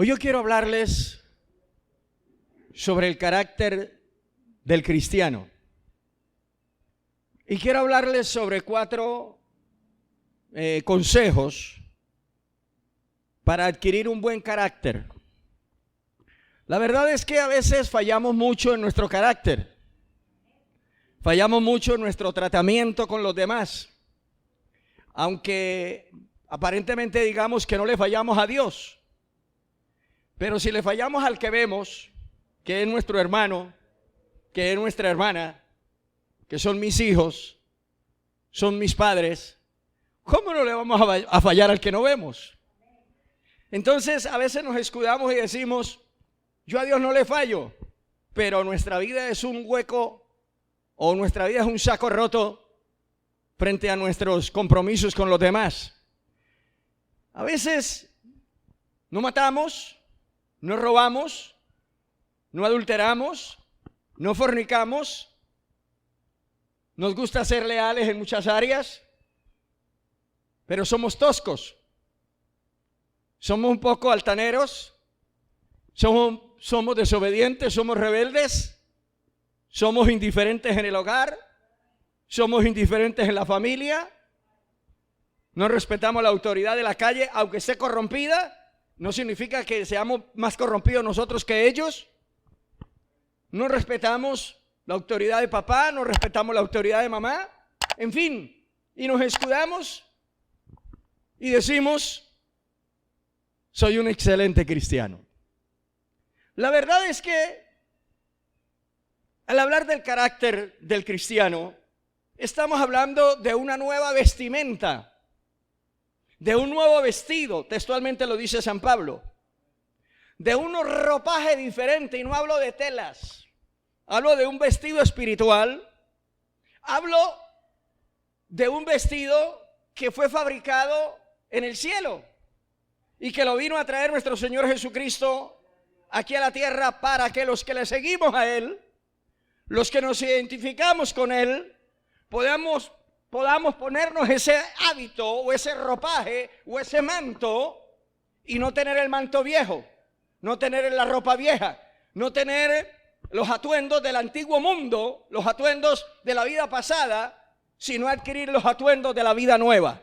Hoy yo quiero hablarles sobre el carácter del cristiano. Y quiero hablarles sobre 4 consejos para adquirir un buen carácter. La verdad es que a veces fallamos mucho en nuestro carácter. Fallamos mucho en nuestro tratamiento con los demás. Aunque aparentemente digamos que no le fallamos a Dios. Pero si le fallamos al que vemos, que es nuestro hermano, que es nuestra hermana, que son mis hijos, son mis padres, ¿cómo no le vamos a fallar al que no vemos? Entonces a veces nos escudamos y decimos, yo a Dios no le fallo, pero nuestra vida es un hueco o nuestra vida es un saco roto frente a nuestros compromisos con los demás. A veces no matamos, no robamos, no adulteramos, no fornicamos, nos gusta ser leales en muchas áreas, pero somos toscos, somos un poco altaneros, somos desobedientes, somos rebeldes, somos indiferentes en el hogar, somos indiferentes en la familia, no respetamos la autoridad de la calle, aunque esté corrompida. No significa que seamos más corrompidos nosotros que ellos. No respetamos la autoridad de papá, no respetamos la autoridad de mamá. En fin, y nos escudamos y decimos, soy un excelente cristiano. La verdad es que al hablar del carácter del cristiano, estamos hablando de una nueva vestimenta. De un nuevo vestido, textualmente lo dice San Pablo, de un ropaje diferente, y no hablo de telas, hablo de un vestido espiritual, hablo de un vestido que fue fabricado en el cielo y que lo vino a traer nuestro Señor Jesucristo aquí a la tierra para que los que le seguimos a Él, los que nos identificamos con Él, podamos ponernos ese hábito o ese ropaje o ese manto y no tener el manto viejo, no tener la ropa vieja, no tener los atuendos del antiguo mundo, los atuendos de la vida pasada, sino adquirir los atuendos de la vida nueva.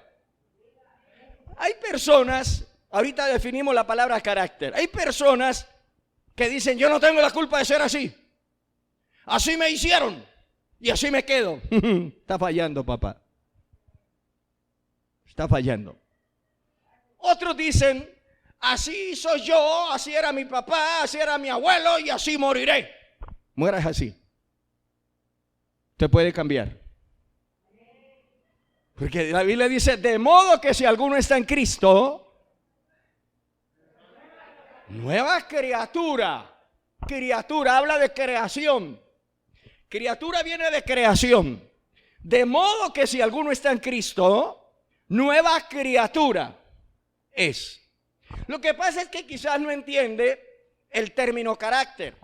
Hay personas, ahorita definimos la palabra carácter, hay personas que dicen, yo no tengo la culpa de ser así, así me hicieron y así me quedo. Está fallando, papá. Está fallando. Otros dicen, así soy yo, así era mi papá, así era mi abuelo y así moriré. Mueras así. Usted puede cambiar. Porque la Biblia dice, de modo que si alguno está en Cristo, nueva criatura. Criatura habla de creación. Criatura viene de creación. De modo que si alguno está en Cristo, nueva criatura es. Lo que pasa es que quizás no entiende el término carácter.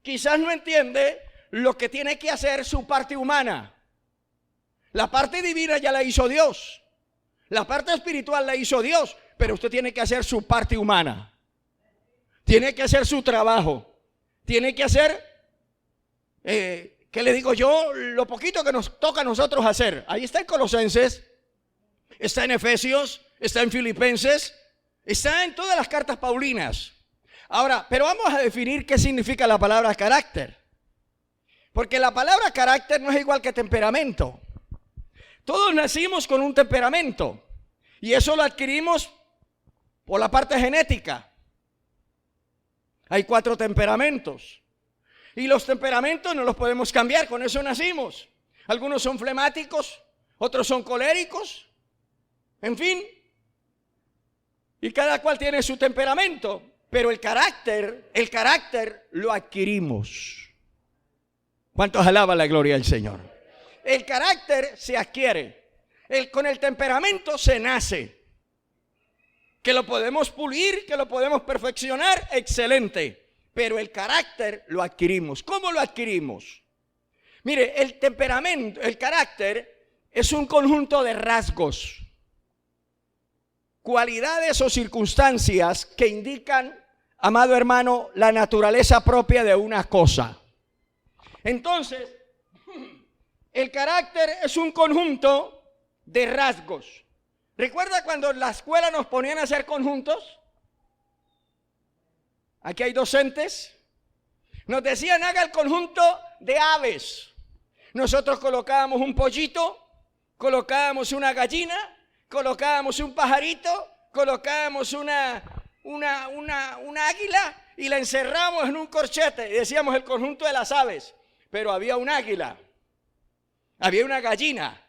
Quizás no entiende lo que tiene que hacer su parte humana. La parte divina ya la hizo Dios. La parte espiritual la hizo Dios. Pero usted tiene que hacer su parte humana. Tiene que hacer su trabajo. Tiene que hacer... ¿qué le digo yo? Lo poquito que nos toca a nosotros hacer. Ahí está en Colosenses, está en Efesios, está en Filipenses, está en todas las cartas paulinas. Ahora, pero vamos a definir qué significa la palabra carácter. Porque la palabra carácter no es igual que temperamento. Todos nacimos con un temperamento y eso lo adquirimos por la parte genética. Hay 4 temperamentos. Y los temperamentos no los podemos cambiar, con eso nacimos. Algunos son flemáticos, otros son coléricos, en fin. Y cada cual tiene su temperamento, pero el carácter lo adquirimos. ¿Cuántos alaban la gloria del Señor? El carácter se adquiere, con el temperamento se nace. Que lo podemos pulir, que lo podemos perfeccionar, excelente. Pero el carácter lo adquirimos. ¿Cómo lo adquirimos? Mire, el temperamento, el carácter es un conjunto de rasgos. cualidades o circunstancias que indican, amado hermano, la naturaleza propia de una cosa. Entonces, el carácter es un conjunto de rasgos. ¿Recuerda cuando en la escuela nos ponían a hacer conjuntos? Aquí hay docentes. Nos decían, haga el conjunto de aves. Nosotros colocábamos un pollito, colocábamos una gallina, colocábamos un pajarito, colocábamos una águila y la encerramos en un corchete y decíamos el conjunto de las aves. Pero había un águila, había una gallina,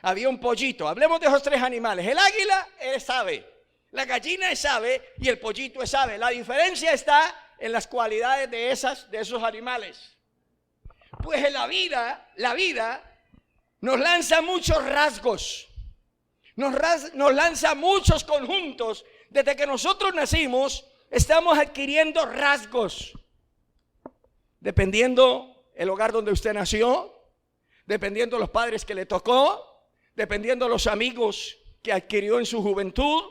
había un pollito. Hablemos de esos tres animales. El águila es ave, la gallina es ave y el pollito es ave. La diferencia está en las cualidades de esos animales. Pues en la vida nos lanza muchos rasgos, nos lanza muchos conjuntos. Desde que nosotros nacimos, estamos adquiriendo rasgos. Dependiendo el hogar donde usted nació, dependiendo los padres que le tocó, dependiendo los amigos que adquirió en su juventud,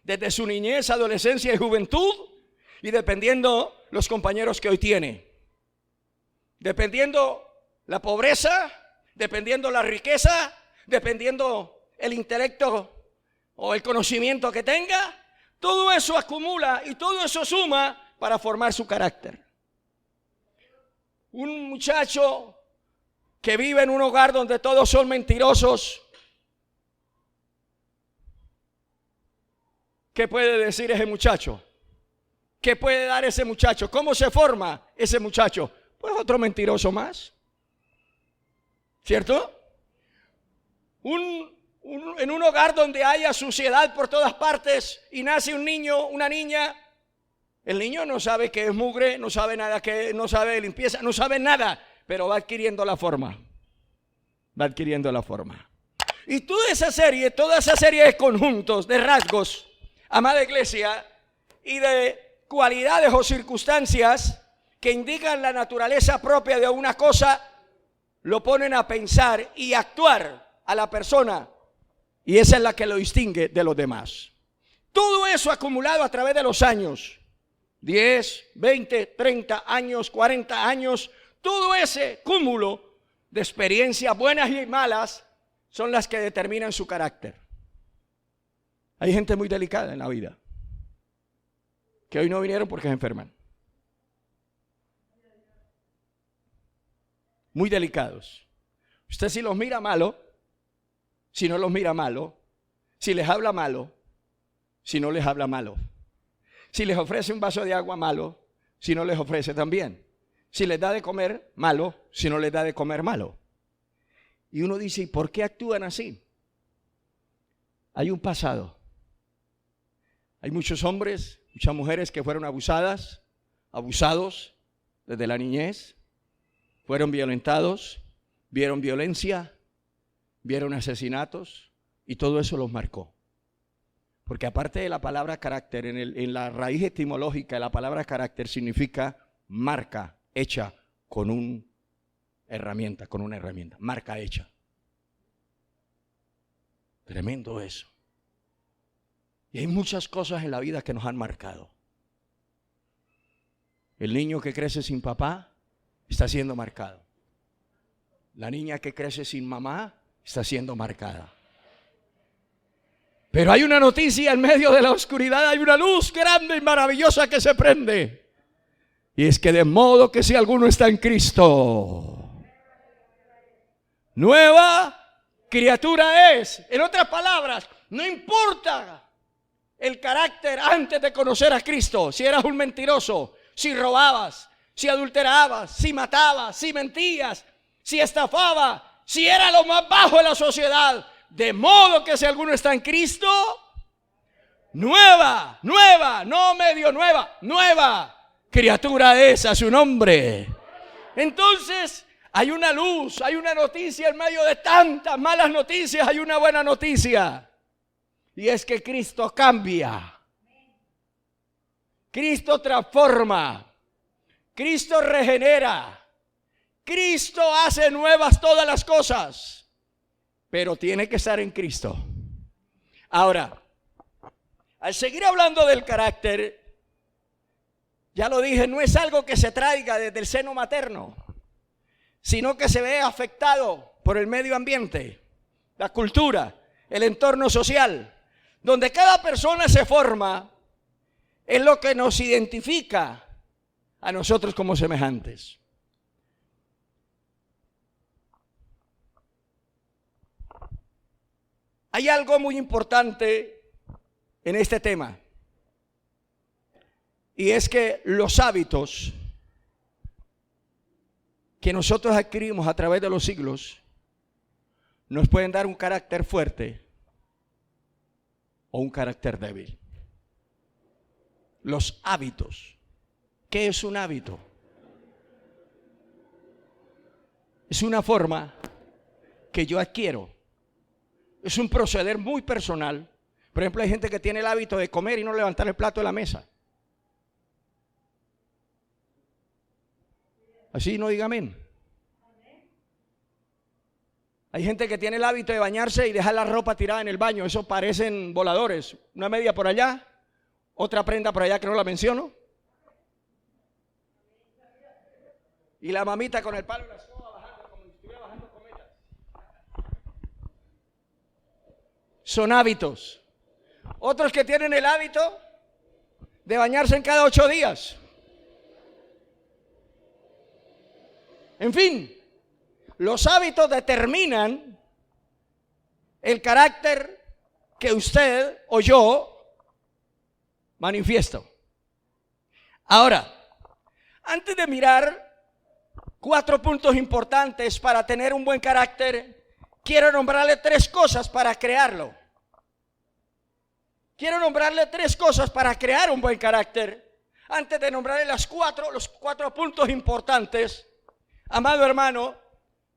desde su niñez, adolescencia y juventud, y dependiendo los compañeros que hoy tiene. Dependiendo la pobreza, dependiendo la riqueza, dependiendo el intelecto o el conocimiento que tenga, todo eso acumula y todo eso suma para formar su carácter. Un muchacho que vive en un hogar donde todos son mentirosos, ¿qué puede decir ese muchacho? ¿Qué puede dar ese muchacho? ¿Cómo se forma ese muchacho? Pues otro mentiroso más, ¿cierto? En un hogar donde haya suciedad por todas partes y nace un niño, una niña, el niño no sabe qué es mugre, no sabe nada, no sabe de limpieza, no sabe nada, pero va adquiriendo la forma. Va adquiriendo la forma. Y toda esa serie de conjuntos, de rasgos, amada iglesia, y de cualidades o circunstancias que indican la naturaleza propia de una cosa, lo ponen a pensar y actuar a la persona, y esa es la que lo distingue de los demás. Todo eso acumulado a través de los años, 10, 20, 30 años, 40 años, todo ese cúmulo de experiencias buenas y malas son las que determinan su carácter. Hay gente muy delicada en la vida, que hoy no vinieron porque se enferman. Muy delicados. Usted si los mira malo, si no los mira malo, si les habla malo, si no les habla malo, si les ofrece un vaso de agua malo, si no les ofrece también, si les da de comer malo, si no les da de comer malo. Y uno dice, ¿y por qué actúan así? Hay un pasado. Hay muchos hombres, muchas mujeres que fueron abusados desde la niñez, fueron violentados, vieron violencia, vieron asesinatos y todo eso los marcó. Porque aparte de la palabra carácter, en la raíz etimológica de la palabra carácter significa marca hecha con una herramienta, marca hecha. Tremendo eso. Y hay muchas cosas en la vida que nos han marcado. El niño que crece sin papá está siendo marcado. La niña que crece sin mamá está siendo marcada. Pero hay una noticia: en medio de la oscuridad hay una luz grande y maravillosa que se prende. Y es que de modo que si alguno está en Cristo, nueva criatura es. En otras palabras, no importa el carácter antes de conocer a Cristo. Si eras un mentiroso, si robabas, si adulterabas, si matabas, si mentías, si estafabas, si era lo más bajo de la sociedad. De modo que si alguno está en Cristo, nueva, no medio nueva criatura es a su nombre. Entonces hay una luz, hay una noticia en medio de tantas malas noticias. Hay una buena noticia, y es que Cristo cambia, Cristo transforma, Cristo regenera, Cristo hace nuevas todas las cosas. Pero tiene que estar en Cristo. Ahora, Al seguir hablando del carácter, ya lo dije, no es algo que se traiga desde el seno materno, sino que se ve afectado por el medio ambiente, la cultura, el entorno social, donde cada persona se forma, es lo que nos identifica a nosotros como semejantes. Hay algo muy importante en este tema, y es que los hábitos que nosotros adquirimos a través de los siglos nos pueden dar un carácter fuerte o un carácter débil. Los hábitos. ¿Qué es un hábito? Es una forma que yo adquiero. Es un proceder muy personal. Por ejemplo, hay gente que tiene el hábito de comer y no levantar el plato de la mesa. Así no diga amén. Hay gente que tiene el hábito de bañarse y dejar la ropa tirada en el baño. Eso parecen voladores. Una media por allá, otra prenda por allá que no la menciono. Y la mamita con el palo y la escoba bajando como si estuviera bajando cometas. Son hábitos. Otros que tienen el hábito de bañarse en cada 8 días. En fin, los hábitos determinan el carácter que usted o yo manifiesto. Ahora, antes de mirar 4 puntos importantes para tener un buen carácter, quiero nombrarle 3 cosas para crearlo. Quiero nombrarle 3 cosas para crear un buen carácter. Antes de nombrarle los 4 puntos importantes, amado hermano,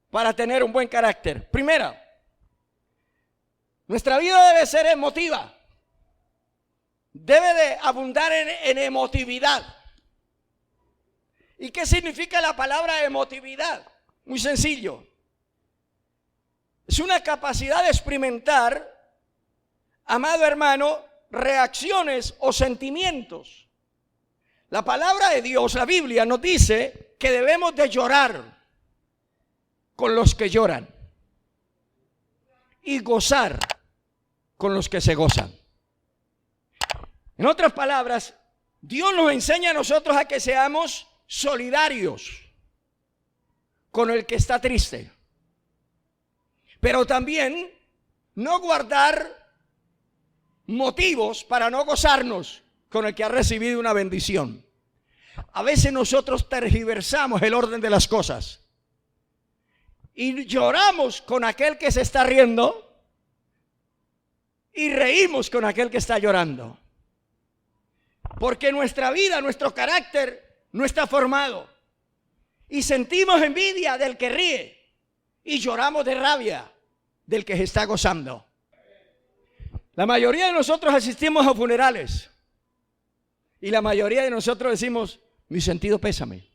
para tener un buen carácter. Primera, nuestra vida debe ser emotiva. Debe de abundar en emotividad. ¿Y qué significa la palabra emotividad? Muy sencillo. Es una capacidad de experimentar, amado hermano, reacciones o sentimientos. La palabra de Dios, la Biblia, nos dice que debemos de llorar con los que lloran y gozar con los que se gozan. En otras palabras, Dios nos enseña a nosotros a que seamos solidarios con el que está triste, pero también no guardar motivos para no gozarnos con el que ha recibido una bendición. A veces nosotros tergiversamos el orden de las cosas y lloramos con aquel que se está riendo y reímos con aquel que está llorando, porque nuestra vida, nuestro carácter no está formado, y sentimos envidia del que ríe y lloramos de rabia del que se está gozando. La mayoría de nosotros asistimos a funerales y la mayoría de nosotros decimos: mi sentido pésame,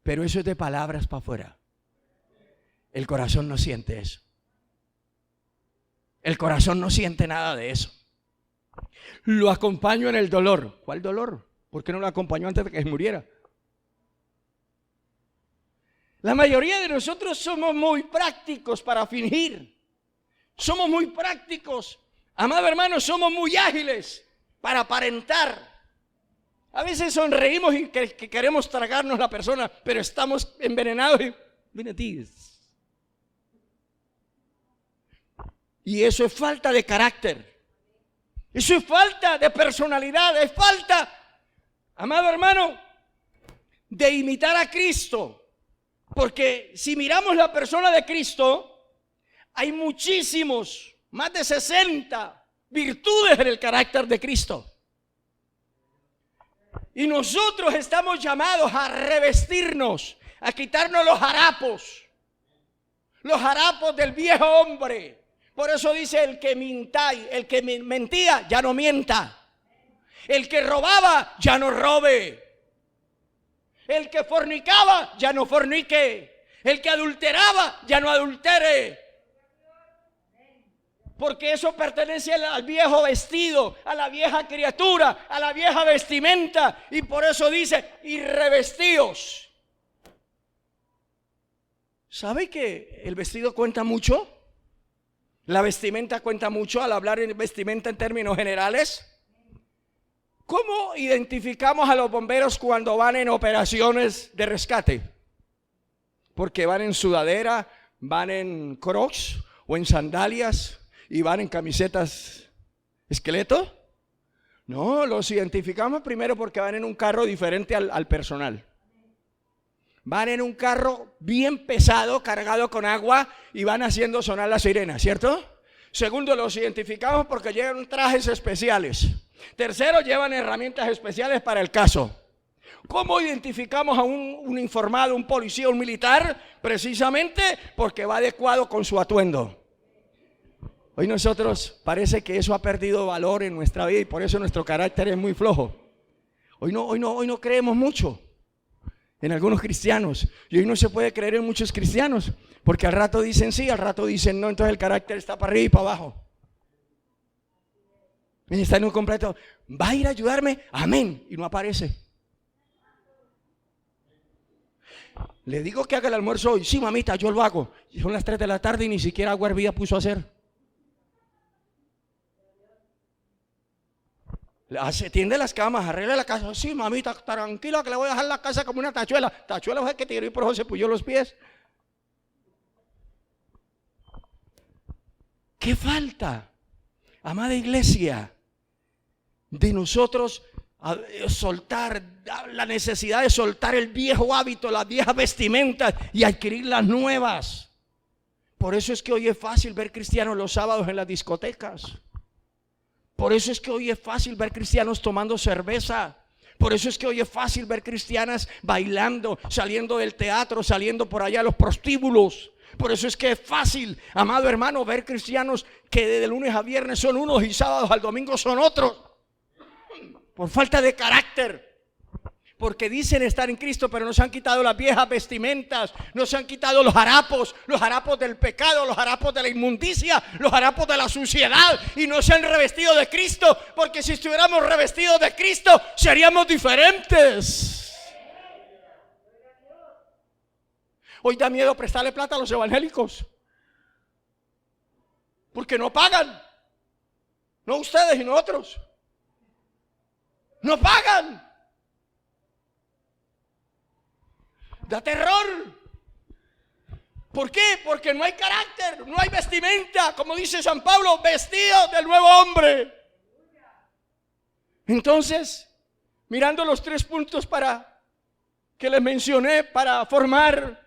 pero eso es de palabras para afuera. El corazón no siente eso. El corazón no siente nada de eso. Lo acompaño en el dolor. ¿Cuál dolor? ¿Por qué no lo acompañó antes de que se muriera? La mayoría de nosotros somos muy prácticos para fingir. Somos muy prácticos. Amado hermano, somos muy ágiles para aparentar. A veces sonreímos y que queremos tragarnos la persona, pero estamos envenenados y viene a ti. Y eso es falta de carácter. Eso es falta de personalidad. Es falta, amado hermano, de imitar a Cristo. Porque si miramos la persona de Cristo, hay muchísimos, más de 60 virtudes en el carácter de Cristo. Y nosotros estamos llamados a revestirnos, a quitarnos los harapos del viejo hombre. Por eso dice: el que mintáis, el que mentía, ya no mienta. El que robaba, ya no robe. El que fornicaba, ya no fornique. El que adulteraba, ya no adultere. Porque eso pertenece al viejo vestido, a la vieja criatura, a la vieja vestimenta. Y por eso dice, y revestíos. ¿Sabe que el vestido cuenta mucho? La vestimenta cuenta mucho al hablar en vestimenta en términos generales. ¿Cómo identificamos a los bomberos cuando van en operaciones de rescate? Porque van en sudadera, van en crocs o en sandalias y van en camisetas esqueleto. No, los identificamos primero porque van en un carro diferente al personal. Van en un carro bien pesado, cargado con agua, y van haciendo sonar la sirena, ¿cierto? Segundo, los identificamos porque llevan trajes especiales. Tercero, llevan herramientas especiales para el caso. ¿Cómo identificamos a un uniformado, un policía, un militar? Precisamente porque va adecuado con su atuendo. Hoy nosotros parece que eso ha perdido valor en nuestra vida y por eso nuestro carácter es muy flojo. Hoy no creemos mucho en algunos cristianos, y hoy no se puede creer en muchos cristianos, porque al rato dicen sí, al rato dicen no, entonces el carácter está para arriba y para abajo. Y está en un completo, ¿va a ir a ayudarme? Amén, y no aparece. Le digo que haga el almuerzo hoy, sí mamita, yo lo hago. Y son las 3 de la tarde y ni siquiera agua hervida puso a hacer. Tiende las camas, arregla la casa. Sí, mamita, tranquila que le voy a dejar la casa como una tachuela. Tachuela fue el que tiró y por eso se puyó los pies. ¿Qué falta, amada iglesia, de nosotros soltar la necesidad de soltar el viejo hábito, las viejas vestimentas y adquirir las nuevas? Por eso es que hoy es fácil ver cristianos los sábados en las discotecas. Por eso es que hoy es fácil ver cristianos tomando cerveza. Por eso es que hoy es fácil ver cristianas bailando, saliendo del teatro, saliendo por allá a los prostíbulos. Por eso es que es fácil, amado hermano, ver cristianos que de lunes a viernes son unos y sábados al domingo son otros. Por falta de carácter. Porque dicen estar en Cristo, pero no se han quitado las viejas vestimentas, no se han quitado los harapos del pecado, los harapos de la inmundicia, los harapos de la suciedad, y no se han revestido de Cristo, porque si estuviéramos revestidos de Cristo, seríamos diferentes. Hoy da miedo prestarle plata a los evangélicos, porque no pagan, no ustedes y nosotros, no pagan. Da terror. ¿Por qué? Porque no hay carácter, no hay vestimenta, como dice San Pablo, vestido del nuevo hombre. Entonces, mirando los 3 puntos que les mencioné para formar,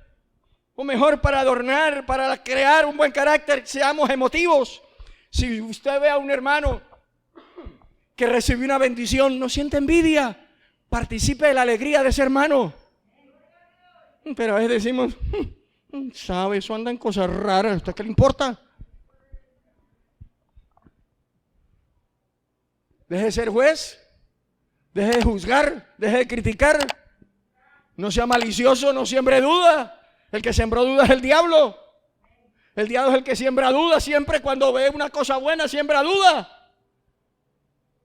o mejor para adornar, para crear un buen carácter, seamos emotivos. Si usted ve a un hermano que recibió una bendición, no siente envidia, participe de la alegría de ese hermano. Pero a veces decimos, ¿sabe? Eso anda en cosas raras, ¿a usted qué le importa? Deje de ser juez, deje de juzgar, deje de criticar. No sea malicioso, no siembre duda. El que sembró duda es el diablo. El diablo es el que siembra duda. Siempre cuando ve una cosa buena, siembra duda.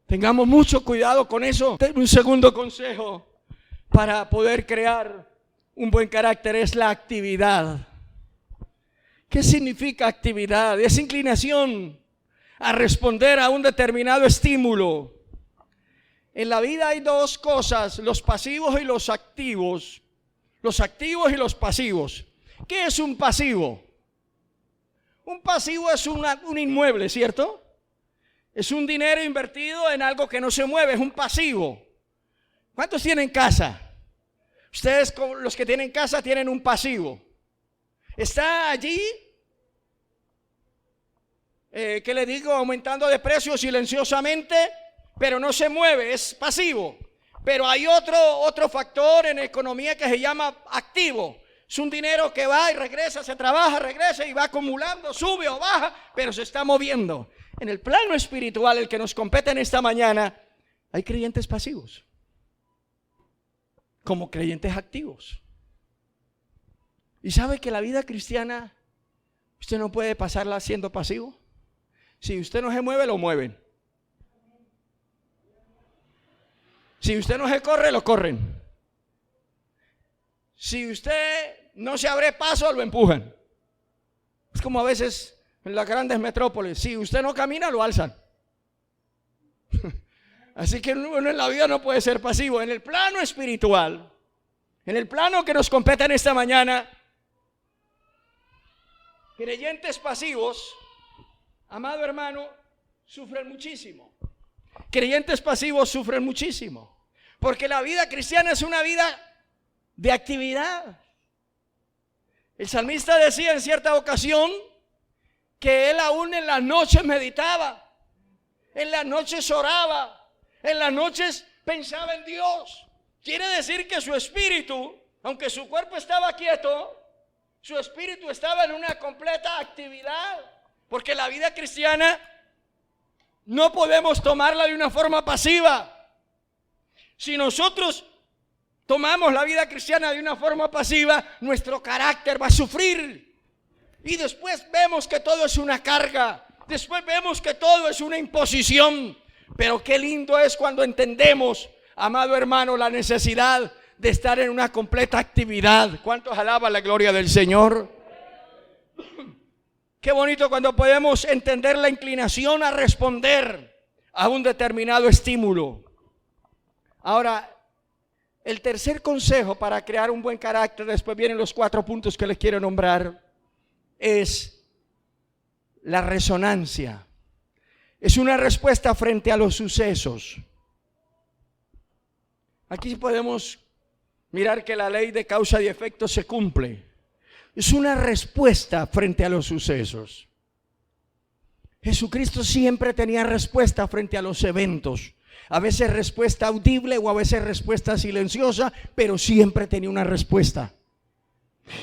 Tengamos mucho cuidado con eso. Un segundo consejo para poder crear un buen carácter es la actividad. ¿Qué significa actividad? Es inclinación a responder a un determinado estímulo. En la vida hay 2 cosas, los pasivos y los activos. Los activos y los pasivos. ¿Qué es un pasivo? Un pasivo es un inmueble, ¿cierto? Es un dinero invertido en algo que no se mueve, es un pasivo. ¿Cuántos tienen casa? Ustedes, los que tienen casa, tienen un pasivo. Está allí, ¿qué le digo? Aumentando de precio silenciosamente, pero no se mueve, es pasivo. Pero hay otro factor en economía que se llama activo. Es un dinero que va y regresa, se trabaja, regresa y va acumulando, sube o baja, pero se está moviendo. En el plano espiritual, el que nos compete en esta mañana, hay creyentes pasivos como creyentes activos. Y sabe que la vida cristiana usted no puede pasarla siendo pasivo. Si usted no se mueve, lo mueven. Si usted no se corre, lo corren. Si usted no se abre paso, lo empujan. Es como a veces en las grandes metrópolis. Si usted no camina, lo alzan. Así que uno en la vida no puede ser pasivo. En el plano espiritual, en el plano que nos compete en esta mañana, creyentes pasivos, amado hermano, sufren muchísimo. Creyentes pasivos sufren muchísimo. Porque la vida cristiana es una vida de actividad. El salmista decía en cierta ocasión que él aún en las noches meditaba, en las noches oraba, en las noches pensaba en Dios. Quiere decir que su espíritu, aunque su cuerpo estaba quieto, su espíritu estaba en una completa actividad. Porque la vida cristiana no podemos tomarla de una forma pasiva. Si nosotros tomamos la vida cristiana de una forma pasiva, nuestro carácter va a sufrir. Y después vemos que todo es una carga. Después vemos que todo es una imposición. Pero qué lindo es cuando entendemos, amado hermano, la necesidad de estar en una completa actividad. ¿Cuántos alaban la gloria del Señor? Qué bonito cuando podemos entender la inclinación a responder a un determinado estímulo. Ahora, el tercer consejo para crear un buen carácter, después vienen los 4 puntos que les quiero nombrar, es la resonancia. Es una respuesta frente a los sucesos. Aquí podemos mirar que la ley de causa y efecto se cumple. Es una respuesta frente a los sucesos. Jesucristo siempre tenía respuesta frente a los eventos. A veces respuesta audible o a veces respuesta silenciosa, pero siempre tenía una respuesta.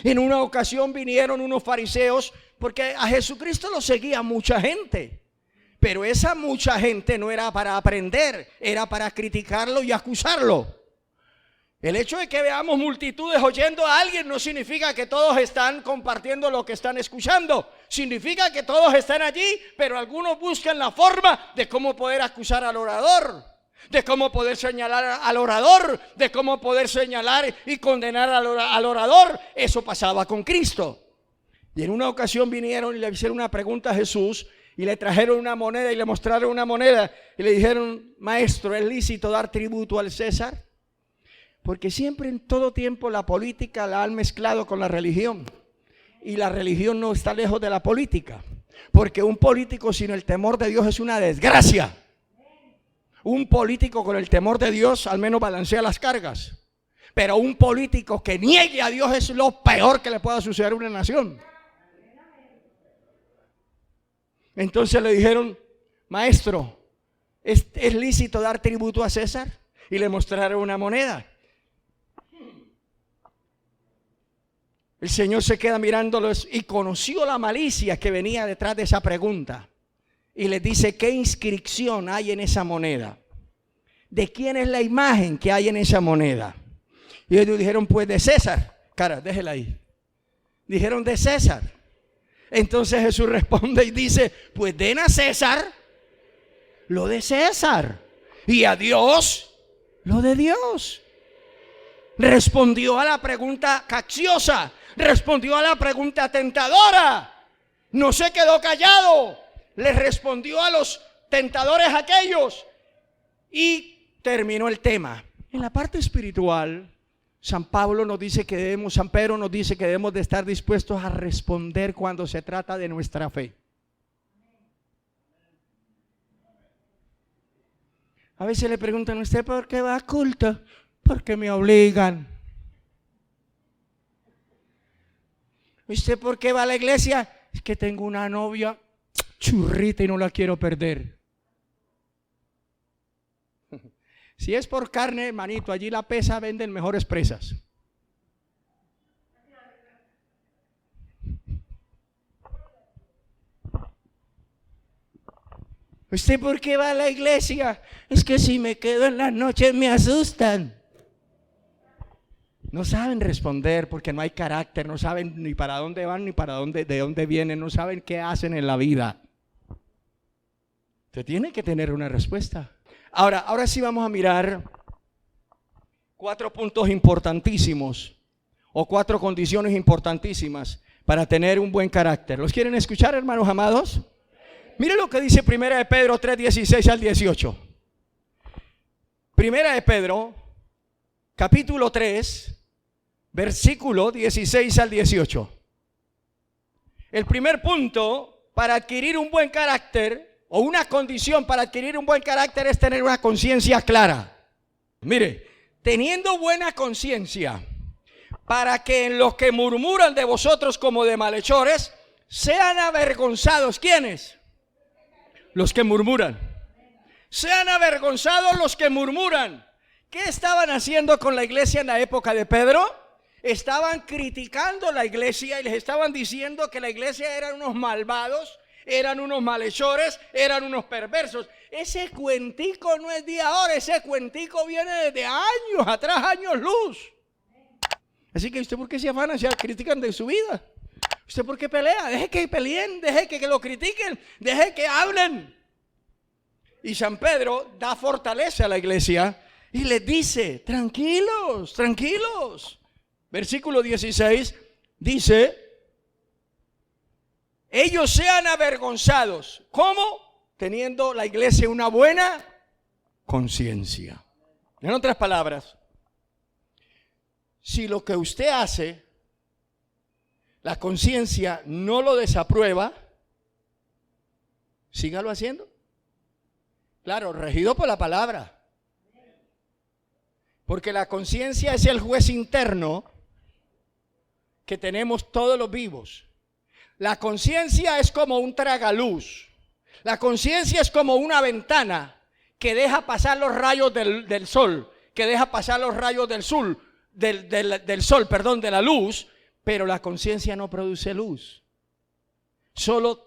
En una ocasión vinieron unos fariseos, porque a Jesucristo lo seguía mucha gente, pero esa mucha gente no era para aprender, era para criticarlo y acusarlo. El hecho de que veamos multitudes oyendo a alguien no significa que todos están compartiendo lo que están escuchando. Significa que todos están allí, pero algunos buscan la forma de cómo poder acusar al orador, de cómo poder señalar al orador, de cómo poder señalar y condenar al orador. Eso pasaba con Cristo. Y en una ocasión vinieron y le hicieron una pregunta a Jesús y le trajeron una moneda y le mostraron una moneda y le dijeron: maestro, ¿es lícito dar tributo al César? Porque siempre, en todo tiempo, la política la han mezclado con la religión. Y la religión no está lejos de la política. Porque un político sin el temor de Dios es una desgracia. Un político con el temor de Dios al menos balancea las cargas. Pero un político que niegue a Dios es lo peor que le pueda suceder a una nación. Entonces le dijeron: maestro, ¿es lícito dar tributo a César? Y le mostraron una moneda. El Señor se queda mirándolos y conoció la malicia que venía detrás de esa pregunta. Y les dice: ¿qué inscripción hay en esa moneda? ¿De quién es la imagen que hay en esa moneda? Y ellos dijeron: pues de César. Cara, déjela ahí. Dijeron: de César. Entonces Jesús responde y dice: pues den a César lo de César y a Dios lo de Dios. Respondió a la pregunta capciosa, respondió a la pregunta tentadora, no se quedó callado, le respondió a los tentadores aquellos y terminó el tema. En la parte espiritual, San Pedro nos dice que debemos de estar dispuestos a responder cuando se trata de nuestra fe. A veces le preguntan: ¿usted por qué va a culto? Porque me obligan. ¿Usted por qué va a la iglesia? Es que tengo una novia churrita y no la quiero perder. Si es por carne, hermanito, allí la pesa venden mejores presas. ¿Usted por qué va a la iglesia? Es que si me quedo en las noches me asustan. No saben responder porque no hay carácter, no saben ni para dónde van ni de dónde vienen, no saben qué hacen en la vida. Usted tiene que tener una respuesta. Ahora sí vamos a mirar 4 puntos importantísimos o 4 condiciones importantísimas para tener un buen carácter. ¿Los quieren escuchar, hermanos amados? Mire lo que dice 1 de Pedro 3, 16 al 18. 1 de Pedro, capítulo 3, versículo 16 al 18. El primer punto para adquirir un buen carácter, o una condición para adquirir un buen carácter, es tener una conciencia clara. Mire, teniendo buena conciencia, para que en los que murmuran de vosotros como de malhechores, sean avergonzados. ¿Quiénes? Los que murmuran. Sean avergonzados los que murmuran. ¿Qué estaban haciendo con la iglesia en la época de Pedro? Estaban criticando la iglesia y les estaban diciendo que la iglesia eran unos malvados, eran unos malhechores, eran unos perversos. Ese cuentico no es de ahora, ese cuentico viene desde años atrás, años luz. Así que usted, ¿por qué se afana? Se critican de su vida. ¿Usted por qué pelea? Deje que peleen, deje que lo critiquen, deje que hablen. Y San Pedro da fortaleza a la iglesia y les dice: tranquilos, tranquilos. Versículo 16 dice: ellos sean avergonzados. ¿Cómo? Teniendo la iglesia una buena conciencia. En otras palabras, si lo que usted hace, la conciencia no lo desaprueba, sígalo haciendo. Claro, regido por la palabra. Porque la conciencia es el juez interno que tenemos todos los vivos. La conciencia es como un tragaluz. La conciencia es como una ventana que deja pasar los rayos del sol, que deja pasar los rayos del sol, de la luz, pero la conciencia no produce luz. Solo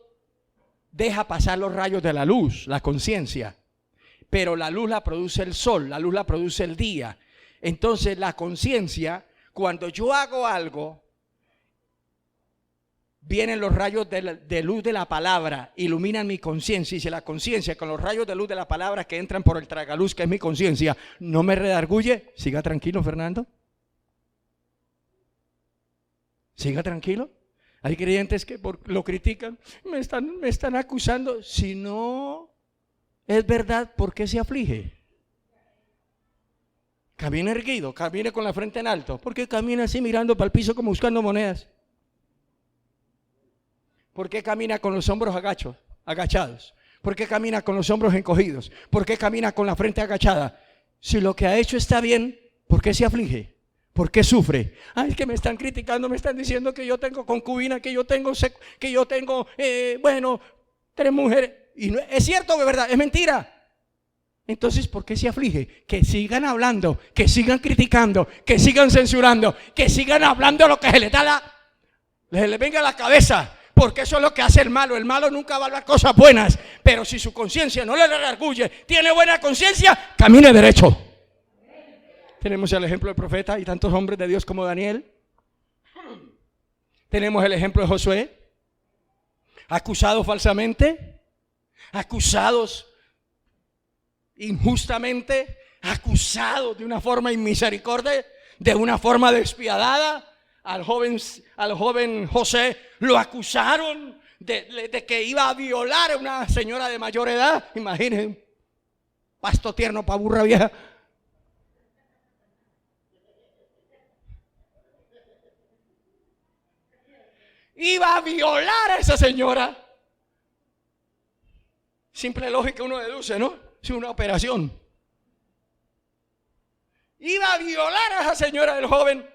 deja pasar los rayos de la luz, la conciencia. Pero la luz la produce el sol, la luz la produce el día. Entonces la conciencia, cuando yo hago algo, vienen los rayos de luz de la palabra, iluminan mi conciencia. Y si la conciencia con los rayos de luz de la palabra que entran por el tragaluz, que es mi conciencia, no me redarguye, siga tranquilo, Fernando. Siga tranquilo. Hay creyentes que lo critican, me están acusando. Si no es verdad, ¿por qué se aflige? Camina erguido, camine con la frente en alto. ¿Por qué camina así mirando para el piso como buscando monedas? ¿Por qué camina con los hombros agachados? ¿Por qué camina con los hombros encogidos? ¿Por qué camina con la frente agachada? Si lo que ha hecho está bien, ¿por qué se aflige? ¿Por qué sufre? Ay, es que me están criticando, me están diciendo que yo tengo concubina, que yo tengo 3 mujeres. Y no, ¿es cierto o es verdad? Es mentira. Entonces, ¿por qué se aflige? Que sigan hablando, que sigan criticando, que sigan censurando, que sigan hablando lo que se les venga a la cabeza. Porque eso es lo que hace el malo. El malo nunca va a hablar cosas buenas. Pero si su conciencia no le redarguye, tiene buena conciencia, camine derecho. Tenemos el ejemplo del profeta y tantos hombres de Dios como Daniel. Tenemos el ejemplo de Josué, acusados falsamente, acusados injustamente, acusados de una forma inmisericordia, de una forma despiadada. Al joven José lo acusaron de que iba a violar a una señora de mayor edad. Imaginen, pasto tierno para burra vieja. Iba a violar a esa señora. Simple lógica uno deduce, ¿no? Es una operación. Iba a violar a esa señora del joven,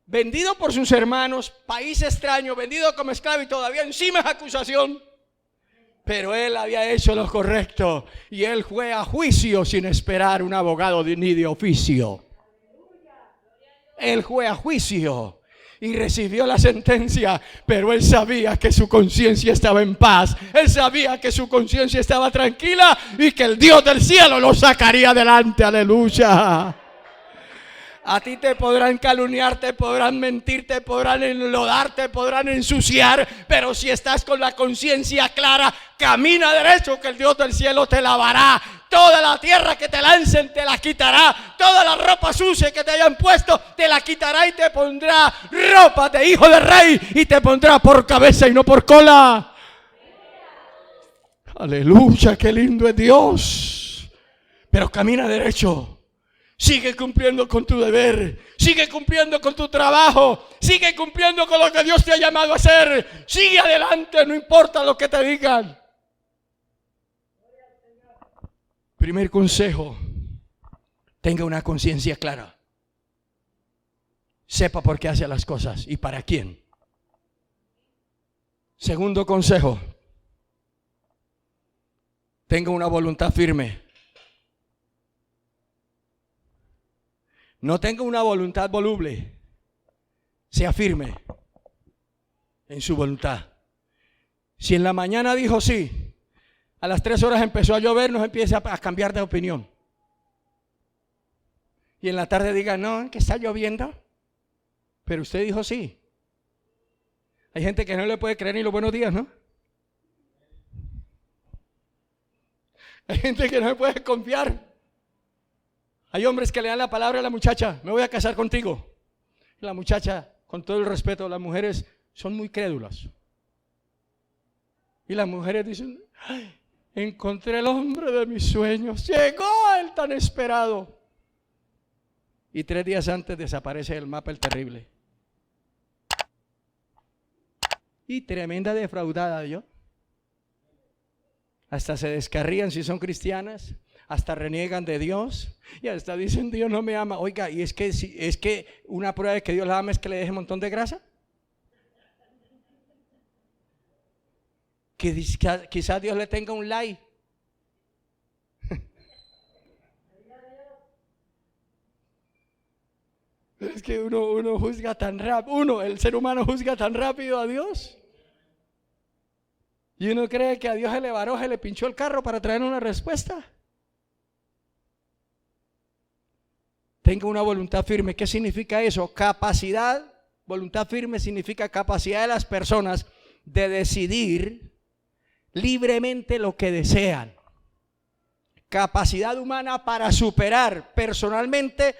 vendido por sus hermanos, país extraño, vendido como esclavo y todavía encima es acusación. Pero él había hecho lo correcto y él fue a juicio sin esperar un abogado ni de oficio. Él fue a juicio y recibió la sentencia, pero él sabía que su conciencia estaba en paz. Él sabía que su conciencia estaba tranquila y que el Dios del cielo lo sacaría adelante. Aleluya. A ti te podrán calumniar, te podrán mentir, te podrán enlodar, te podrán ensuciar, pero si estás con la conciencia clara, camina derecho, que el Dios del cielo te lavará. Toda la tierra que te lancen te la quitará. Toda la ropa sucia que te hayan puesto te la quitará y te pondrá ropa de hijo de rey y te pondrá por cabeza y no por cola. Aleluya, qué lindo es Dios. Pero camina derecho. Sigue cumpliendo con tu deber, sigue cumpliendo con tu trabajo, sigue cumpliendo con lo que Dios te ha llamado a hacer. Sigue adelante, no importa lo que te digan. Primer consejo: tenga una conciencia clara. Sepa por qué hace las cosas y para quién. Segundo consejo: tenga una voluntad firme. No tenga una voluntad voluble. Sea firme en su voluntad. Si en la mañana dijo sí, a las 3 horas empezó a llover, no empiece a cambiar de opinión. Y en la tarde diga, no, que está lloviendo, pero usted dijo sí. Hay gente que no le puede creer ni los buenos días, ¿no? Hay gente que no le puede confiar. Hay hombres que le dan la palabra a la muchacha, me voy a casar contigo. La muchacha, con todo el respeto, las mujeres son muy crédulas. Y las mujeres dicen, ay, encontré el hombre de mis sueños, llegó el tan esperado. Y 3 días antes desaparece el mapa el terrible. Y tremenda defraudada yo. Hasta se descarrían si son cristianas. Hasta reniegan de Dios y hasta dicen Dios no me ama. Oiga, y es que una prueba de que Dios la ama es que le deje un montón de grasa. Que quizás Dios le tenga un like. Es que uno juzga tan rápido, el ser humano juzga tan rápido a Dios. Y uno cree que a Dios se le pinchó el carro para traer una respuesta. Tenga una voluntad firme. ¿Qué significa eso? Capacidad. Voluntad firme significa capacidad de las personas de decidir libremente lo que desean. Capacidad humana para superar personalmente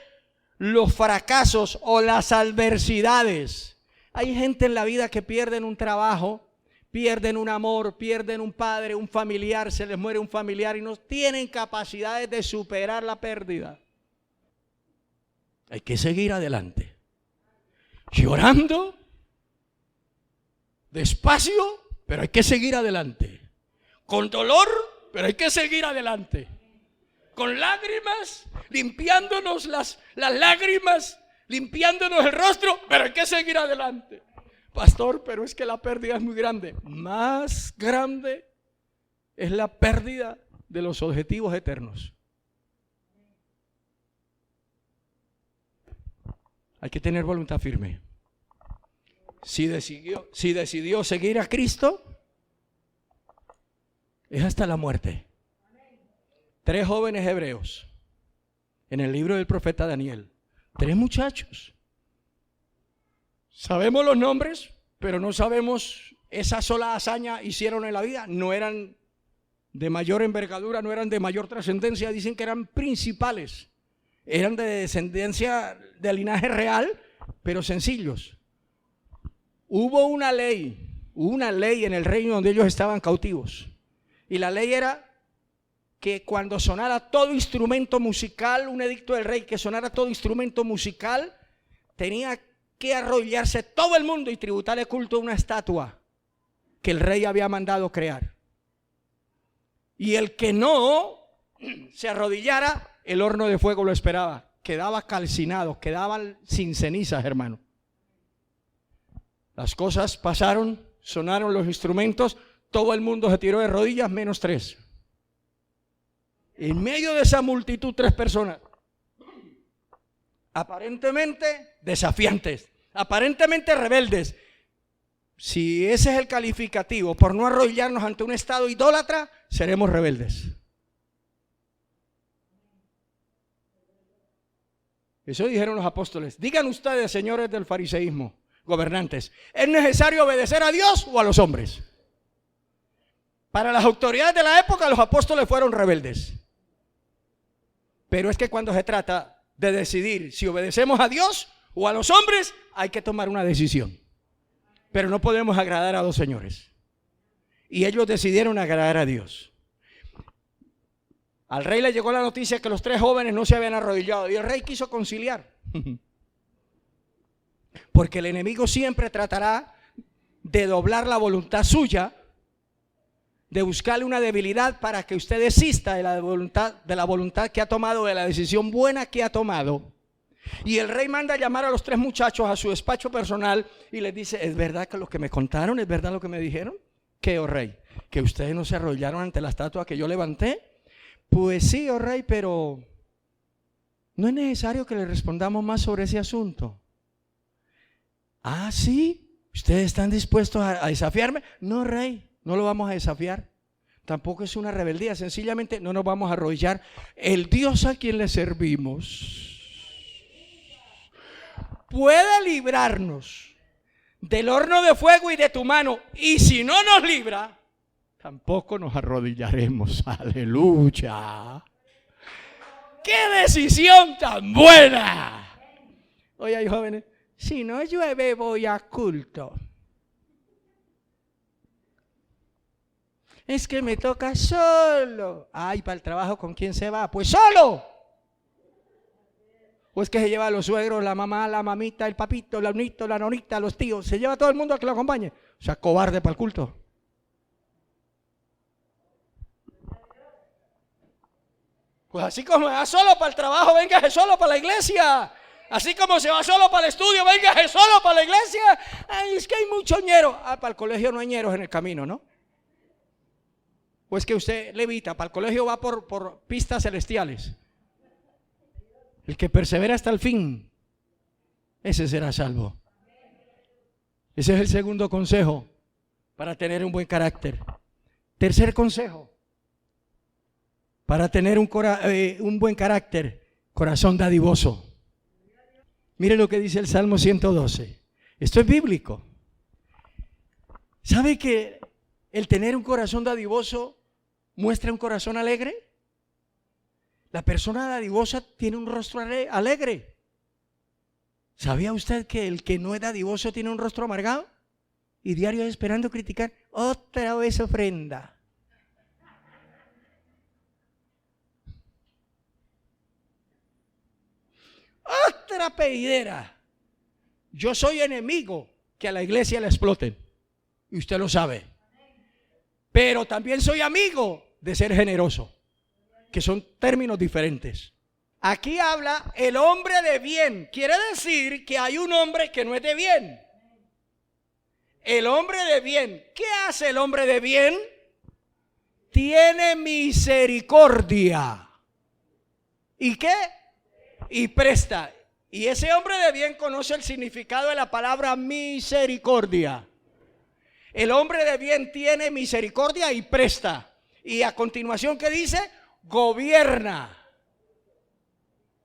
los fracasos o las adversidades. Hay gente en la vida que pierden un trabajo, pierden un amor, pierden un padre, un familiar, se les muere un familiar y no tienen capacidades de superar la pérdida. Hay que seguir adelante, llorando, despacio, pero hay que seguir adelante, con dolor, pero hay que seguir adelante, con lágrimas, limpiándonos las lágrimas, limpiándonos el rostro, pero hay que seguir adelante. Pastor, pero es que la pérdida es muy grande. Más grande es la pérdida de los objetivos eternos. Hay que tener voluntad firme. Si decidió seguir a Cristo, es hasta la muerte. 3 jóvenes hebreos en el libro del profeta Daniel. 3 muchachos. Sabemos los nombres, pero no sabemos esa sola hazaña hicieron en la vida. No eran de mayor envergadura, no eran de mayor trascendencia. Dicen que eran principales. Eran de descendencia de linaje real, pero sencillos. Hubo una ley en el reino donde ellos estaban cautivos. Y la ley era que cuando sonara todo instrumento musical, un edicto del rey, que sonara todo instrumento musical, tenía que arrodillarse todo el mundo y tributarle culto a una estatua que el rey había mandado crear. Y el que no se arrodillara, el horno de fuego lo esperaba. Quedaba calcinado, quedaban sin cenizas, hermano. Las cosas pasaron, sonaron los instrumentos, todo el mundo se tiró de rodillas, menos 3. En medio de esa multitud, 3 personas, aparentemente desafiantes, aparentemente rebeldes. Si ese es el calificativo, por no arrodillarnos ante un estado idólatra, seremos rebeldes. Eso dijeron los apóstoles. Digan ustedes, señores del fariseísmo, gobernantes, ¿es necesario obedecer a Dios o a los hombres? Para las autoridades de la época, los apóstoles fueron rebeldes. Pero es que cuando se trata de decidir si obedecemos a Dios o a los hombres, hay que tomar una decisión. Pero no podemos agradar a dos señores. Y ellos decidieron agradar a Dios. Al rey le llegó la noticia que los 3 jóvenes no se habían arrodillado y el rey quiso conciliar. Porque el enemigo siempre tratará de doblar la voluntad suya, de buscarle una debilidad para que usted desista de la voluntad que ha tomado, de la decisión buena que ha tomado. Y el rey manda a llamar a los 3 muchachos a su despacho personal y les dice: ¿es verdad que lo que me contaron? ¿Es verdad lo que me dijeron? ¿Qué, oh rey? ¿Que ustedes no se arrodillaron ante la estatua que yo levanté? Pues sí, oh rey, pero no es necesario que le respondamos más sobre ese asunto. Ah, sí, ¿ustedes están dispuestos a desafiarme? No, rey, no lo vamos a desafiar. Tampoco es una rebeldía, sencillamente no nos vamos a arrodillar. El Dios a quien le servimos puede librarnos del horno de fuego y de tu mano, y si no nos libra, tampoco nos arrodillaremos. Aleluya. ¡Qué decisión tan buena! Oye, hay jóvenes, si no llueve voy a culto. Es que me toca solo. Ay, para el trabajo, ¿con quién se va? Pues solo. O es que se lleva a los suegros, la mamá, la mamita, el papito, la nonito, la nonita, los tíos. Se lleva a todo el mundo a que lo acompañe. O sea, cobarde para el culto. Pues así como se va solo para el trabajo, véngase solo para la iglesia. Así como se va solo para el estudio, véngase solo para la iglesia. Ay, es que hay mucho ñero. Ah, para el colegio no hay ñeros en el camino, ¿no? O es que usted levita, para el colegio va por pistas celestiales. El que persevera hasta el fin, ese será salvo. Ese es el segundo consejo para tener un buen carácter. Tercer consejo para tener un buen carácter: corazón dadivoso. Mire lo que dice el Salmo 112. Esto es bíblico. ¿Sabe que el tener un corazón dadivoso muestra un corazón alegre? La persona dadivosa tiene un rostro alegre. ¿Sabía usted que el que no es dadivoso tiene un rostro amargado? Y diario esperando criticar. Otra vez ofrenda. Otra pedidera. Yo soy enemigo que a la iglesia la exploten. Y usted lo sabe. Pero también soy amigo de ser generoso, que son términos diferentes. Aquí habla el hombre de bien. Quiere decir que hay un hombre que no es de bien. El hombre de bien. ¿Qué hace el hombre de bien? Tiene misericordia. ¿Y qué? Y presta. Y ese hombre de bien conoce el significado de la palabra misericordia. El hombre de bien tiene misericordia y presta. Y a continuación, ¿qué dice? Gobierna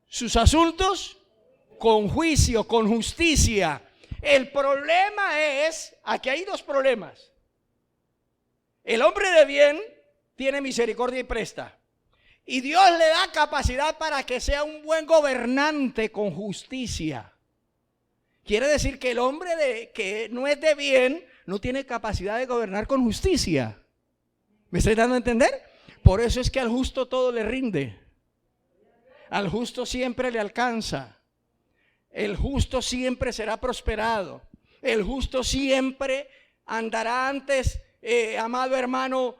sus asuntos con juicio, con justicia. El problema es, aquí hay 2 problemas. El hombre de bien tiene misericordia y presta. Y Dios le da capacidad para que sea un buen gobernante con justicia. Quiere decir que el hombre que no es de bien no tiene capacidad de gobernar con justicia. ¿Me estoy dando a entender? Por eso es que al justo todo le rinde. Al justo siempre le alcanza. El justo siempre será prosperado. El justo siempre andará antes, amado hermano,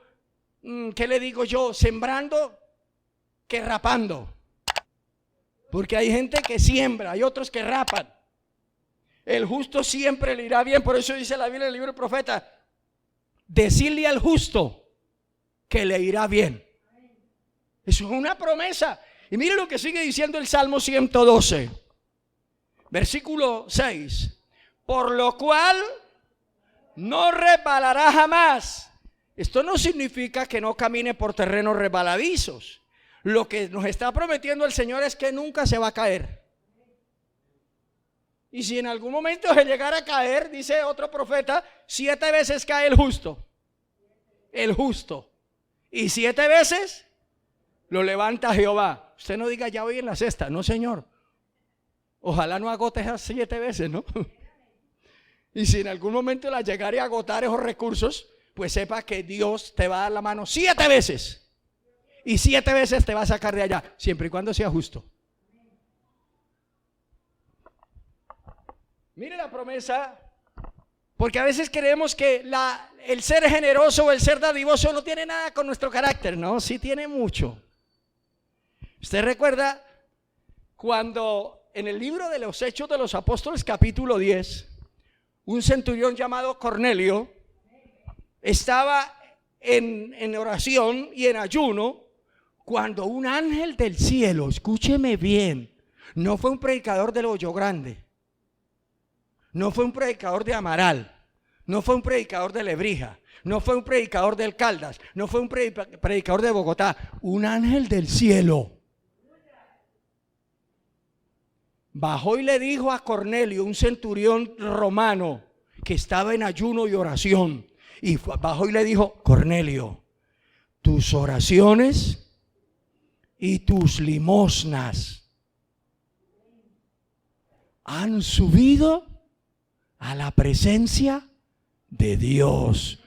¿qué le digo yo? Sembrando que rapando. Porque hay gente que siembra, hay otros que rapan. El justo siempre le irá bien. Por eso dice la Biblia en el libro del profeta: decirle al justo que le irá bien. Eso es una promesa. Y mire lo que sigue diciendo el Salmo 112, versículo 6. Por lo cual no resbalará jamás. Esto no significa que no camine por terrenos resbaladizos. Lo que nos está prometiendo el Señor es que nunca se va a caer. Y si en algún momento se llegara a caer, dice otro profeta, 7 veces cae el justo. El justo. Y 7 veces lo levanta Jehová. Usted no diga, ya voy en la sexta. No, señor. Ojalá no agote esas 7 veces, ¿no? Y si en algún momento la llegara a agotar esos recursos, pues sepa que Dios te va a dar la mano 7 veces. Y 7 veces te va a sacar de allá, siempre y cuando sea justo. Mire la promesa, porque a veces creemos que el ser generoso o el ser dadivoso no tiene nada con nuestro carácter. No, sí tiene mucho. Usted recuerda cuando en el libro de los Hechos de los Apóstoles, capítulo 10, un centurión llamado Cornelio estaba en oración y en ayuno, cuando un ángel del cielo, escúcheme bien, no fue un predicador del Hoyo Grande, no fue un predicador de Amaral, no fue un predicador de Lebrija, no fue un predicador del Caldas, no fue un predicador de Bogotá, un ángel del cielo bajó y le dijo a Cornelio, un centurión romano que estaba en ayuno y oración, y bajó y le dijo: Cornelio, tus oraciones y tus limosnas han subido a la presencia de Dios.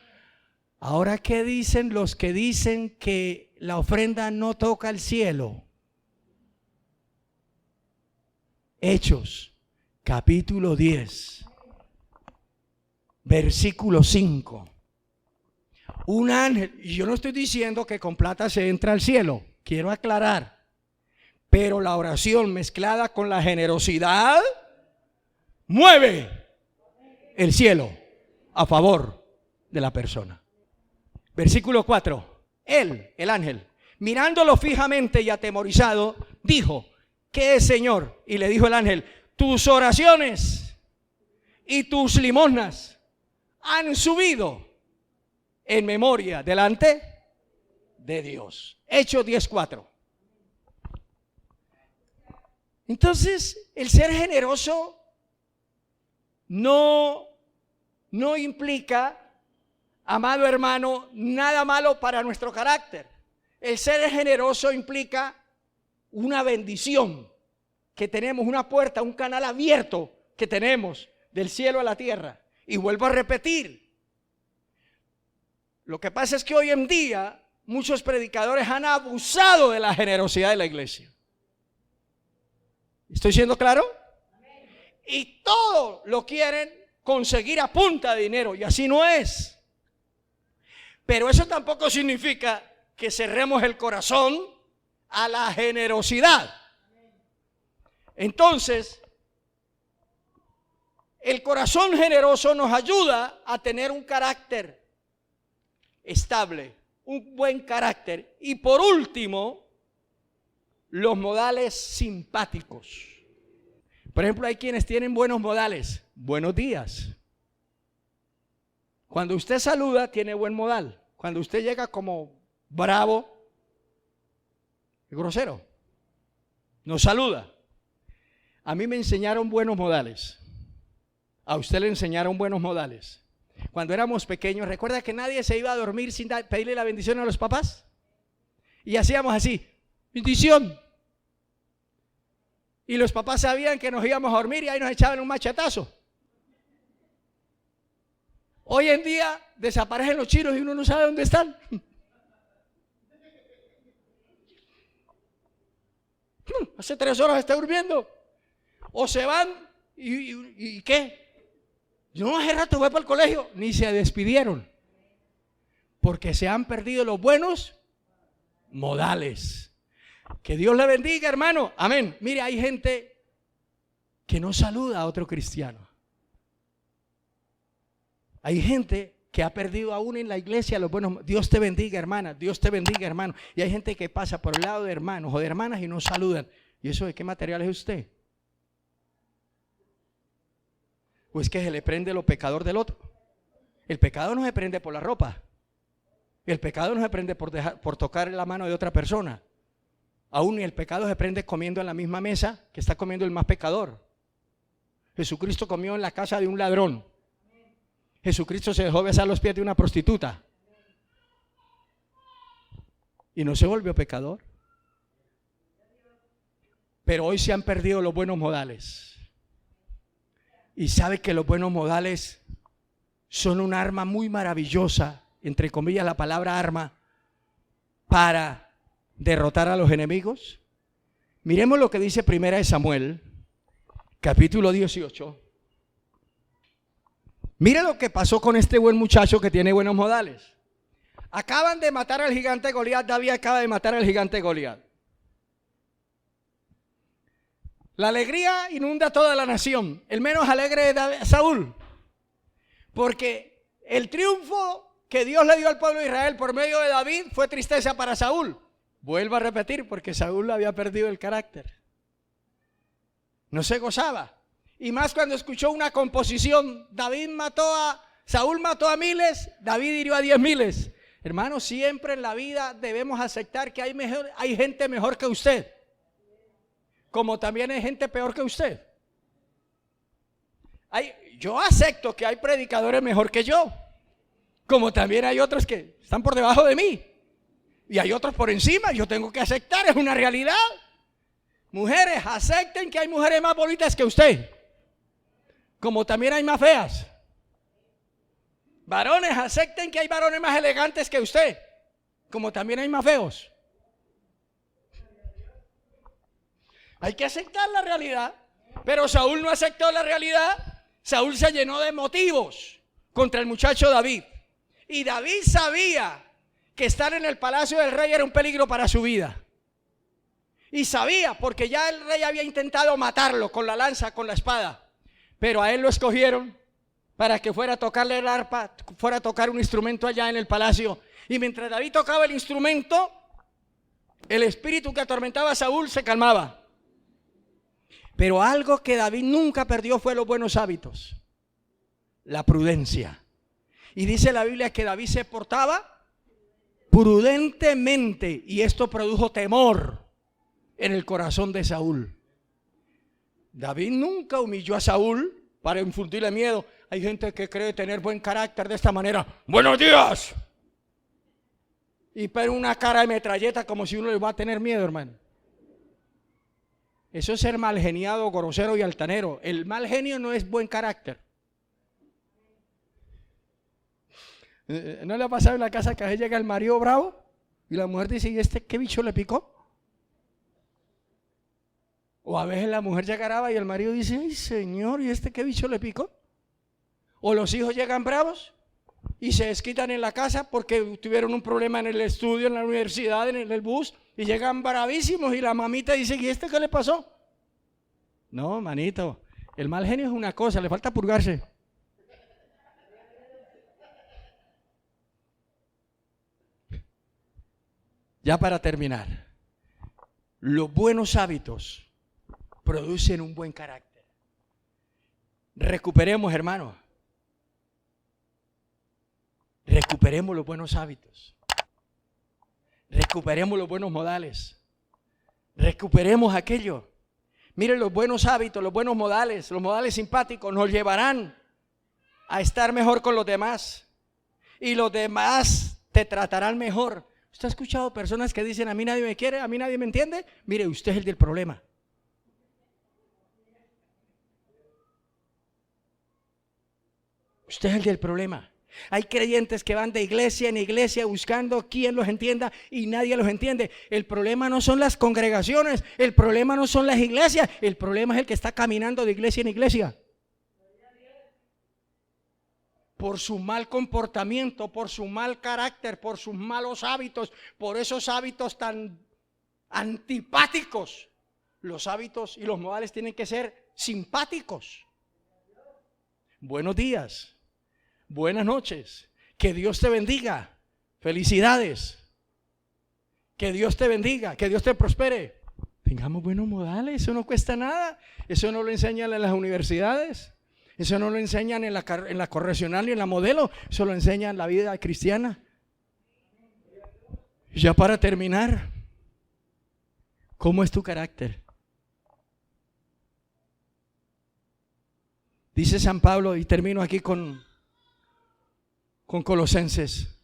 Ahora, ¿qué dicen los que dicen que la ofrenda no toca el cielo? Hechos, capítulo 10, versículo 5. Un ángel, y yo no estoy diciendo que con plata se entra al cielo, quiero aclarar, pero la oración mezclada con la generosidad mueve el cielo a favor de la persona. Versículo 4. Él, el ángel, mirándolo fijamente y atemorizado, dijo: ¿qué es, Señor? Y le dijo el ángel: tus oraciones y tus limosnas han subido en memoria delante de Dios. Hechos 10:4. Entonces, el ser generoso no implica, amado hermano, nada malo para nuestro carácter. El ser generoso implica una bendición que tenemos, una puerta, un canal abierto que tenemos del cielo a la tierra. Y vuelvo a repetir, lo que pasa es que hoy en día muchos predicadores han abusado de la generosidad de la iglesia. ¿Estoy siendo claro? Y todo lo quieren conseguir a punta de dinero, y así no es. Pero eso tampoco significa que cerremos el corazón a la generosidad. Entonces, el corazón generoso nos ayuda a tener un carácter estable, un buen carácter. Y por último, los modales simpáticos. Por ejemplo, hay quienes tienen buenos modales. Buenos días. Cuando usted saluda, tiene buen modal. Cuando usted llega como bravo, grosero, nos saluda. A mí me enseñaron buenos modales. A usted le enseñaron buenos modales. Cuando éramos pequeños, ¿recuerda que nadie se iba a dormir sin pedirle la bendición a los papás? Y hacíamos así: bendición. Y los papás sabían que nos íbamos a dormir y ahí nos echaban un machetazo. Hoy en día desaparecen los chinos y uno no sabe dónde están. Hace 3 horas está durmiendo. O se van y ¿qué? Yo hace rato voy para el colegio, ni se despidieron, porque se han perdido los buenos modales. Que Dios le bendiga, hermano. Amén. Mire, hay gente que no saluda a otro cristiano. Hay gente que ha perdido aún en la iglesia los buenos. Dios te bendiga, hermana. Dios te bendiga, hermano. Y hay gente que pasa por el lado de hermanos o de hermanas y no saludan. ¿Y eso de qué material es usted? Pues que se le prende lo pecador del otro. El pecado no se prende por la ropa. El pecado no se prende por tocar la mano de otra persona. Aún el pecado se prende comiendo en la misma mesa que está comiendo el más pecador. Jesucristo comió en la casa de un ladrón. Jesucristo se dejó besar los pies de una prostituta. Y no se volvió pecador. Pero hoy se han perdido los buenos modales. Y sabe que los buenos modales son un arma muy maravillosa, entre comillas la palabra arma, para derrotar a los enemigos. Miremos lo que dice Primera de Samuel, capítulo 18. Mire lo que pasó con este buen muchacho que tiene buenos modales. Acaban de matar al gigante Goliat. David acaba de matar al gigante Goliat. La alegría inunda toda la nación. El menos alegre es Saúl, porque el triunfo que Dios le dio al pueblo de Israel por medio de David fue tristeza para Saúl. Vuelvo a repetir, porque Saúl había perdido el carácter. No se gozaba. Y más cuando escuchó una composición: Saúl mató a miles, David hirió a 10,000. Hermanos, siempre en la vida debemos aceptar que hay gente mejor que usted, como también hay gente peor que usted. Yo acepto que hay predicadores mejor que yo, como también hay otros que están por debajo de mí, y hay otros por encima. Yo tengo que aceptar, es una realidad. Mujeres, acepten que hay mujeres más bonitas que usted, como también hay más feas. Varones, acepten que hay varones más elegantes que usted, como también hay más feos. Hay que aceptar la realidad. Pero Saúl no aceptó la realidad. Saúl se llenó de motivos contra el muchacho David. Y David sabía que estar en el palacio del rey era un peligro para su vida. Y sabía, porque ya el rey había intentado matarlo con la lanza, con la espada. Pero a él lo escogieron para que fuera a tocarle el arpa, fuera a tocar un instrumento allá en el palacio. Y mientras David tocaba el instrumento, el espíritu que atormentaba a Saúl se calmaba. Pero algo que David nunca perdió fue los buenos hábitos, la prudencia. Y dice la Biblia que David se portaba prudentemente, y esto produjo temor en el corazón de Saúl. David nunca humilló a Saúl para infundirle miedo. Hay gente que cree tener buen carácter de esta manera: buenos días, y pone una cara de metralleta como si uno le va a tener miedo, hermano. Eso es ser mal geniado, grosero y altanero. El mal genio no es buen carácter. ¿No le ha pasado en la casa que a veces llega el marido bravo y la mujer dice: ¿y este qué bicho le picó? O a veces la mujer llega brava y el marido dice: ay señor, ¿y este qué bicho le picó? O los hijos llegan bravos y se desquitan en la casa porque tuvieron un problema en el estudio, en la universidad, en el bus, y llegan bravísimos y la mamita dice: ¿y este qué le pasó? No, manito, el mal genio es una cosa, le falta purgarse. Ya para terminar, los buenos hábitos producen un buen carácter. Recuperemos, hermanos. Recuperemos los buenos hábitos. Recuperemos los buenos modales. Recuperemos aquello. Miren, los buenos hábitos, los buenos modales, los modales simpáticos nos llevarán a estar mejor con los demás. Y los demás te tratarán mejor. ¿Usted ha escuchado personas que dicen: a mí nadie me quiere, a mí nadie me entiende? Mire, usted es el del problema. Usted es el del problema. Hay creyentes que van de iglesia en iglesia buscando quien los entienda y nadie los entiende. El problema no son las congregaciones, el problema no son las iglesias, el problema es el que está caminando de iglesia en iglesia. Por su mal comportamiento, por su mal carácter, por sus malos hábitos, por esos hábitos tan antipáticos. Los hábitos y los modales tienen que ser simpáticos. Buenos días. Buenas noches, que Dios te bendiga, felicidades, que Dios te bendiga, que Dios te prospere. Tengamos buenos modales, eso no cuesta nada, eso no lo enseñan en las universidades, eso no lo enseñan en la correccional ni en la modelo, eso lo enseñan en la vida cristiana. Y ya para terminar, ¿cómo es tu carácter? Dice San Pablo, y termino aquí con Colosenses,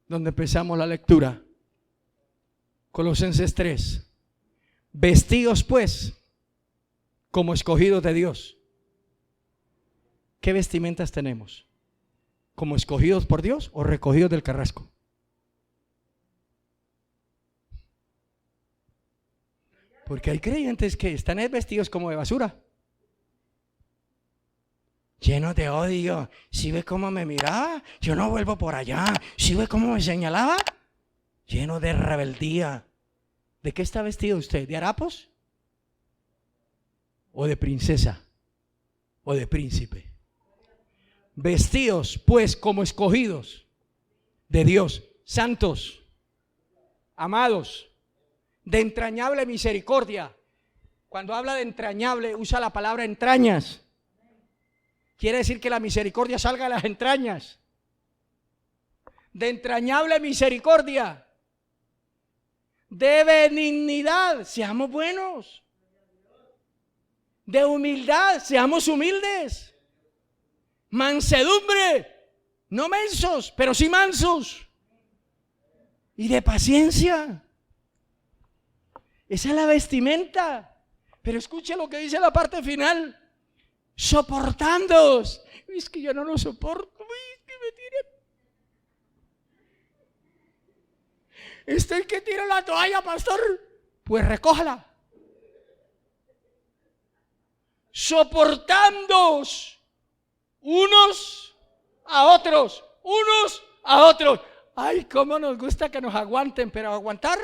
donde empezamos la lectura. Colosenses 3. Vestidos pues como escogidos de Dios. ¿Qué vestimentas tenemos? ¿Como escogidos por Dios o recogidos del carrasco? Porque hay creyentes que están vestidos como de basura, llenos de odio. ¿Sí ve cómo me miraba? Yo no vuelvo por allá. ¿Sí ve cómo me señalaba? Lleno de rebeldía. ¿De qué está vestido usted? ¿De harapos? ¿O de princesa? ¿O de príncipe? Vestidos pues como escogidos de Dios, santos, amados, de entrañable misericordia. Cuando habla de entrañable, usa la palabra entrañas. Quiere decir que la misericordia salga de las entrañas. De entrañable misericordia. De benignidad, seamos buenos. De humildad, seamos humildes. Mansedumbre, no mensos, pero sí mansos. Y de paciencia. Esa es la vestimenta. Pero escuche lo que dice la parte final. Soportándoos. Es que yo no lo soporto. Es que me tire. Estoy que tira la toalla, pastor. Pues recójala. Soportándoos unos a otros. Unos a otros. Ay, cómo nos gusta que nos aguanten, pero aguantar.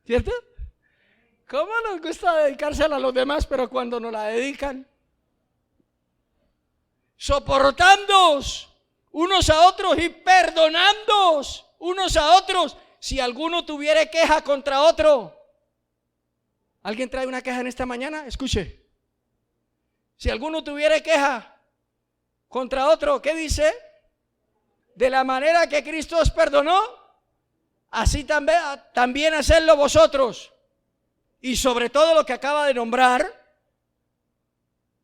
¿Cierto? ¿Cómo nos gusta dedicársela a los demás, pero cuando nos la dedican? Soportándoos unos a otros y perdonándoos unos a otros si alguno tuviere queja contra otro. ¿Alguien trae una queja en esta mañana? Escuche. Si alguno tuviere queja contra otro, ¿qué dice? De la manera que Cristo os perdonó, así también hacedlo vosotros. Y sobre todo lo que acaba de nombrar,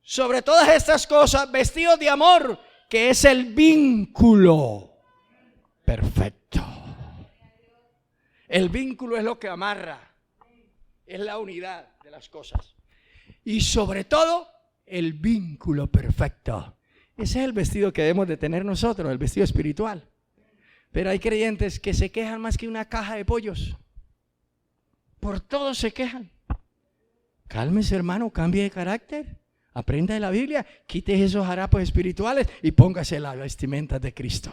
sobre todas estas cosas, vestidos de amor, que es el vínculo perfecto. El vínculo es lo que amarra, es la unidad de las cosas. Y sobre todo, el vínculo perfecto. Ese es el vestido que debemos de tener nosotros, el vestido espiritual. Pero hay creyentes que se quejan más que una caja de pollos. Por todo se quejan. Cálmese, hermano, cambie de carácter. Aprenda de la Biblia, quite esos harapos espirituales y póngase las vestimentas de Cristo.